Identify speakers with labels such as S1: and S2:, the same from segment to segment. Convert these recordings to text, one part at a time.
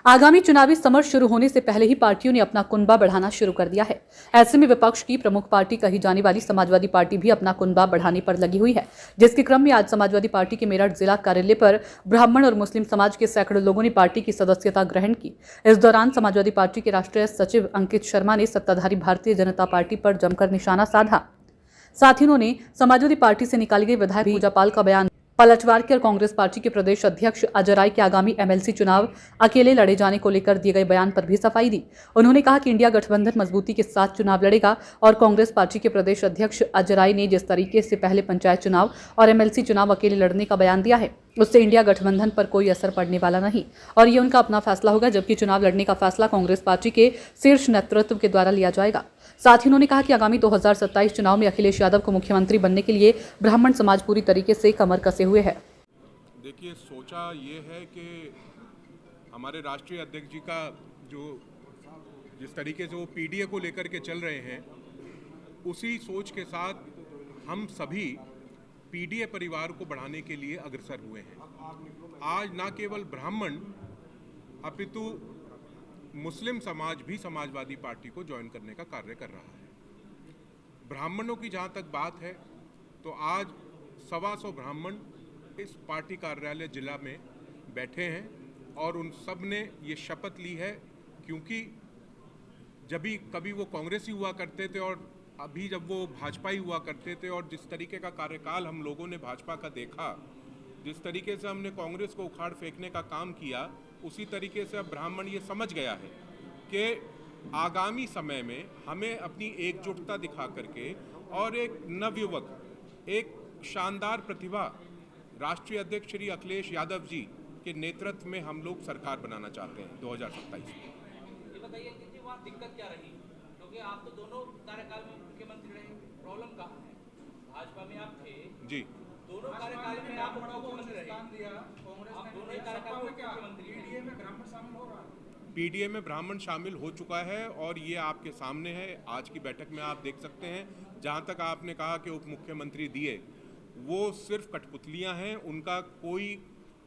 S1: आगामी चुनावी समर शुरू होने से पहले ही पार्टियों ने अपना कुनबा बढ़ाना शुरू कर दिया है। ऐसे में विपक्ष की प्रमुख पार्टी कही जाने वाली समाजवादी पार्टी भी अपना कुनबा बढ़ाने पर लगी हुई है, जिसके क्रम में आज समाजवादी पार्टी के मेरठ जिला कार्यालय पर ब्राह्मण और मुस्लिम समाज के सैकड़ों लोगों ने पार्टी की सदस्यता ग्रहण की। इस दौरान समाजवादी पार्टी के राष्ट्रीय सचिव अंकित शर्मा ने सत्ताधारी भारतीय जनता पार्टी पर जमकर निशाना साधा। साथ ही उन्होंने समाजवादी पार्टी से निकाली गई विधायक पूजा पाल का बयान पलटवार के और कांग्रेस पार्टी के प्रदेश अध्यक्ष अजय राय के आगामी एमएलसी चुनाव अकेले लड़े जाने को लेकर दिए गए बयान पर भी सफाई दी। उन्होंने कहा कि इंडिया गठबंधन मजबूती के साथ चुनाव लड़ेगा और कांग्रेस पार्टी के प्रदेश अध्यक्ष अजय राय ने जिस तरीके से पहले पंचायत चुनाव और एमएलसी चुनाव अकेले लड़ने का बयान दिया है, उससे इंडिया गठबंधन पर कोई असर पड़ने वाला नहीं और ये उनका अपना फैसला होगा, जबकि चुनाव लड़ने का फैसला कांग्रेस पार्टी के शीर्ष नेतृत्व के द्वारा लिया जाएगा। साथ ही उन्होंने कहा कि आगामी 2027 चुनाव में अखिलेश यादव को मुख्यमंत्री बनने के लिए ब्राह्मण समाज पूरी तरीके से कमर कसे हुए है।
S2: देखिए, सोचा ये है कि हमारे राष्ट्रीय अध्यक्ष जी का जिस तरीके से वो पीडीए को लेकर के चल रहे हैं, उसी सोच के साथ हम सभी पीडीए परिवार को बढ़ाने के लिए अग्रसर हुए हैं। आज न केवल ब्राह्मण अपितु मुस्लिम समाज भी समाजवादी पार्टी को ज्वाइन करने का कार्य कर रहा है। ब्राह्मणों की जहाँ तक बात है तो आज 125 ब्राह्मण इस पार्टी कार्यालय जिला में बैठे हैं और उन सब ने ये शपथ ली है, क्योंकि जब भी कभी वो कांग्रेसी हुआ करते थे और अभी जब वो भाजपा ही हुआ करते थे और जिस तरीके का कार्यकाल हम लोगों ने भाजपा का देखा, जिस तरीके से हमने कांग्रेस को उखाड़ फेंकने का काम किया, उसी तरीके से अब ब्राह्मण ये समझ गया है कि आगामी समय में हमें अपनी एकजुटता दिखा करके और एक नवयुवक, एक शानदार प्रतिभा राष्ट्रीय अध्यक्ष श्री अखिलेश यादव जी के नेतृत्व में हम लोग सरकार बनाना चाहते हैं 2027 में।
S3: ये बताइए कि वहाँ दिक्कत क्या रही, क्योंकि आप तो दोनों कार्यकाल में मुख्यमंत्री रहे, प्रॉब्लम कहाँ है? भाजपा में आप थे जी, दोनों कार्यकाल में आप मुख्यमंत्री रहे, आप दोनों कार्यकाल में मुख्यमंत्री, पीडीए में ब्राह्मण शामिल हो रहा है।
S2: पीडीए में ब्राह्मण शामिल हो चुका है और ये आपके सामने है। आज की बैठक में आप देख सकते हैं। जहाँ तक आपने कहा कि उप मुख्यमंत्री दिए, वो सिर्फ कठपुतलियां हैं। उनका कोई,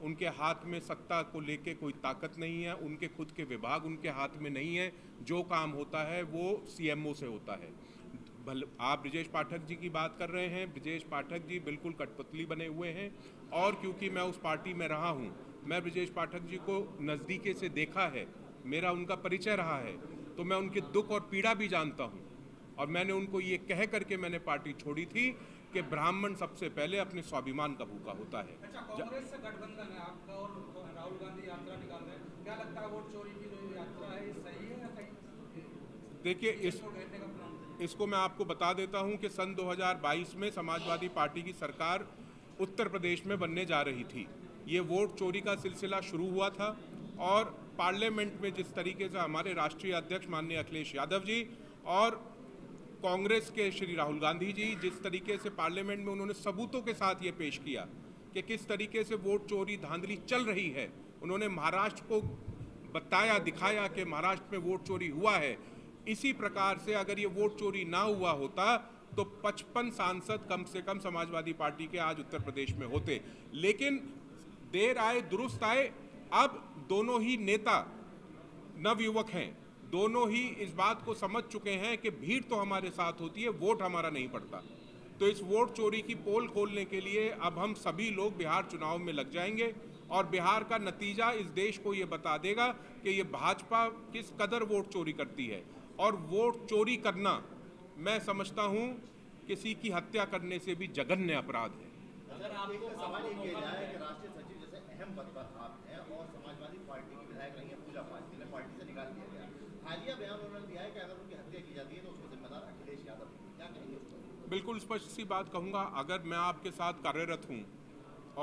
S2: उनके हाथ में सत्ता को लेके कोई ताकत नहीं है, उनके खुद के विभाग उनके हाथ में नहीं है। जो काम होता है वो सीएमओ से होता है। आप ब्रजेश पाठक जी की बात कर रहे हैं, ब्रजेश पाठक जी बिल्कुल कठपुतली बने हुए हैं और क्योंकि मैं उस पार्टी में रहा हूं, मैं ब्रजेश पाठक जी को नज़दीके से देखा है, मेरा उनका परिचय रहा है, तो मैं उनके दुख और पीड़ा भी जानता हूँ। और मैंने उनको ये कह करके मैंने पार्टी छोड़ी थी कि ब्राह्मण सबसे पहले अपने स्वाभिमान का भूखा होता है।
S3: अच्छा, कांग्रेस से गठबंधन है आपका और राहुल गांधी यात्रा निकाल रहे हैं, क्या लगता है वोट चोरी की जो यात्रा है ये सही है या सही?
S2: देखिए, इसको मैं आपको बता देता हूं कि सन 2022 में समाजवादी पार्टी की सरकार उत्तर प्रदेश में बनने जा रही थी। ये वोट चोरी का सिलसिला शुरू हुआ था और पार्लियामेंट में जिस तरीके से हमारे राष्ट्रीय अध्यक्ष माननीय अखिलेश यादव जी और कांग्रेस के श्री राहुल गांधी जी जिस तरीके से पार्लियामेंट में उन्होंने सबूतों के साथ ये पेश किया कि किस तरीके से वोट चोरी धांधली चल रही है, उन्होंने महाराष्ट्र को बताया, दिखाया कि महाराष्ट्र में वोट चोरी हुआ है। इसी प्रकार से अगर ये वोट चोरी ना हुआ होता तो 55 सांसद कम से कम समाजवादी पार्टी के आज उत्तर प्रदेश में होते। लेकिन देर आए दुरुस्त आए। अब दोनों ही नेता नवयुवक हैं, दोनों ही इस बात को समझ चुके हैं कि भीड़ तो हमारे साथ होती है, वोट हमारा नहीं पड़ता। तो इस वोट चोरी की पोल खोलने के लिए अब हम सभी लोग बिहार चुनाव में लग जाएंगे और बिहार का नतीजा इस देश को ये बता देगा कि ये भाजपा किस कदर वोट चोरी करती है। और वोट चोरी करना, मैं समझता हूँ, किसी की हत्या करने से भी जघन्य अपराध है।
S4: अगर आपको सवाल ये किया जाए कि राष्ट्रीय सचिव जैसे अहम पद पर आप हैं और समाजवादी पार्टी की विधायक रही है पूजा पाल, जिन्हें पार्टी से निकाल दिया गया, हालिया बयान उन्होंने दिया है कि अगर उनकी हत्या की जाती है तो उसको जिम्मेदार अखिलेश यादव है, क्या कहेंगे उस पर?
S2: बिल्कुल स्पष्ट सी बात कहूँगा, अगर मैं आपके साथ कार्यरत हूँ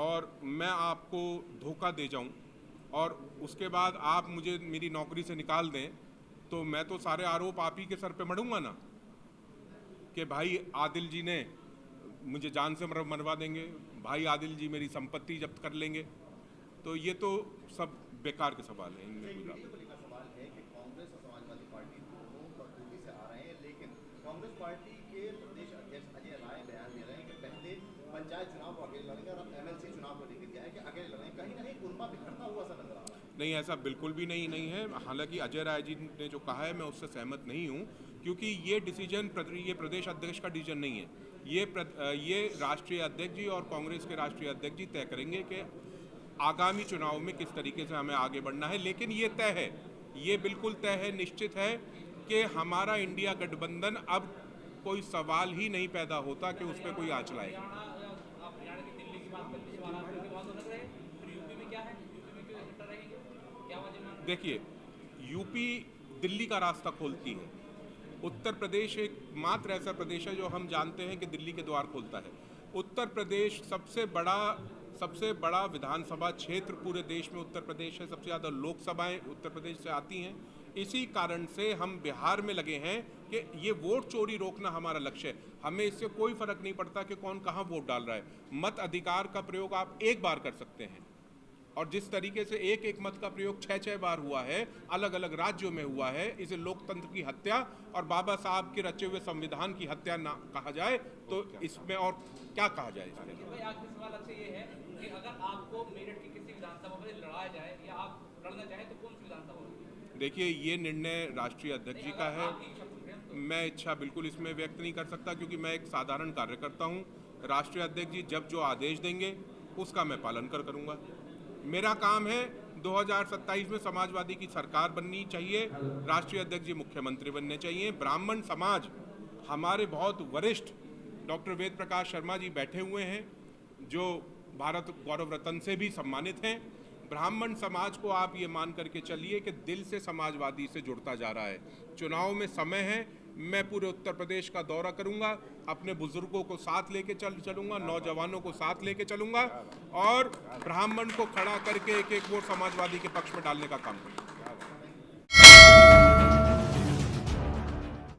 S2: और मैं आपको धोखा दे जाऊँ और उसके बाद आप मुझे मेरी नौकरी से निकाल दें, तो मैं तो सारे आरोप आप ही के सर पे मढ़ूंगा ना कि भाई आदिल जी ने मुझे जान से मरवा देंगे, भाई आदिल जी मेरी संपत्ति जब्त कर लेंगे। तो ये तो सब बेकार के सवाल हैं। इनमें
S4: सवाल है कि कांग्रेस और समाजवादी पार्टी दोनों बखूबी से आ रहे हैं, लेकिन कांग्रेस पार्टी के प्रदेश अध्यक्ष अजय राय बयान दे रहे हैं कि पहले पंचायत चुनाव को अकेले लड़ेंगे और अब एमएलसी चुनाव को लेकर क्या है कि अकेले लड़ेंगे। कहीं ना कहीं कुनबा बिखरता हुआ सा नजर आ रहा है।
S2: नहीं, ऐसा बिल्कुल भी नहीं है। हालांकि अजय राय जी ने जो कहा है मैं उससे सहमत नहीं हूं, क्योंकि ये डिसीजन ये प्रदेश अध्यक्ष का डिसीजन नहीं है। ये राष्ट्रीय अध्यक्ष जी और कांग्रेस के राष्ट्रीय अध्यक्ष जी तय करेंगे कि आगामी चुनाव में किस तरीके से हमें आगे बढ़ना है। लेकिन ये तय है, ये बिल्कुल तय है, निश्चित है कि हमारा इंडिया गठबंधन अब कोई सवाल ही नहीं पैदा होता कि उस पर कोई आँच लाए।
S3: आप हरियाणा की दिल्ली की बात करते हैं, महाराष्ट्र की बात अलग रहे, फिर यूपी में क्या है, यूपी में क्यों इकट्ठा रहेंगे, क्या वजह मान?
S2: देखिए, यूपी दिल्ली का रास्ता खोलती है, उत्तर प्रदेश एकमात्र ऐसा प्रदेश है जो हम जानते हैं कि दिल्ली के द्वार खोलता है। उत्तर प्रदेश सबसे बड़ा विधानसभा क्षेत्र पूरे देश में उत्तर प्रदेश है, सबसे ज़्यादा लोकसभाएं उत्तर प्रदेश से आती हैं। इसी कारण से हम बिहार में लगे हैं कि ये वोट चोरी रोकना हमारा लक्ष्य है। हमें इससे कोई फर्क नहीं पड़ता कि कौन कहाँ वोट डाल रहा है। मत अधिकार का प्रयोग आप एक बार कर सकते हैं, और जिस तरीके से एक मत का प्रयोग 6 बार हुआ है, अलग अलग राज्यों में हुआ है, इसे लोकतंत्र की हत्या और बाबा साहब के रचे हुए संविधान की हत्या ना कहा जाए तो इसमें और क्या कहा जाए। इसमें
S3: भाई आखिरी सवाल आपसे ये है कि अगर आपको मेरठ की किसी विधानसभा में लड़ाया जाए या आप लड़ना चाहें तो कौन सी विधानसभा होगी?
S2: देखिए, ये निर्णय राष्ट्रीय अध्यक्ष जी का है। मैं इच्छा बिल्कुल इसमें व्यक्त नहीं कर सकता, क्योंकि मैं एक साधारण कार्यकर्ता हूँ। राष्ट्रीय अध्यक्ष जी जब जो आदेश देंगे उसका मैं पालन करूँगा। मेरा काम है 2027 में समाजवादी की सरकार बननी चाहिए, राष्ट्रीय अध्यक्ष जी मुख्यमंत्री बनने चाहिए। ब्राह्मण समाज, हमारे बहुत वरिष्ठ डॉक्टर वेद प्रकाश शर्मा जी बैठे हुए हैं, जो भारत गौरव रत्न से भी सम्मानित हैं। ब्राह्मण समाज को आप ये मान करके चलिए कि दिल से समाजवादी से जुड़ता जा रहा है। चुनाव में समय है, मैं पूरे उत्तर प्रदेश का दौरा करूंगा, अपने बुजुर्गों को साथ लेके चलूंगा, नौजवानों को साथ लेके चलूंगा और ब्राह्मण को खड़ा करके एक वोट समाजवादी के पक्ष में डालने का काम करूंगा।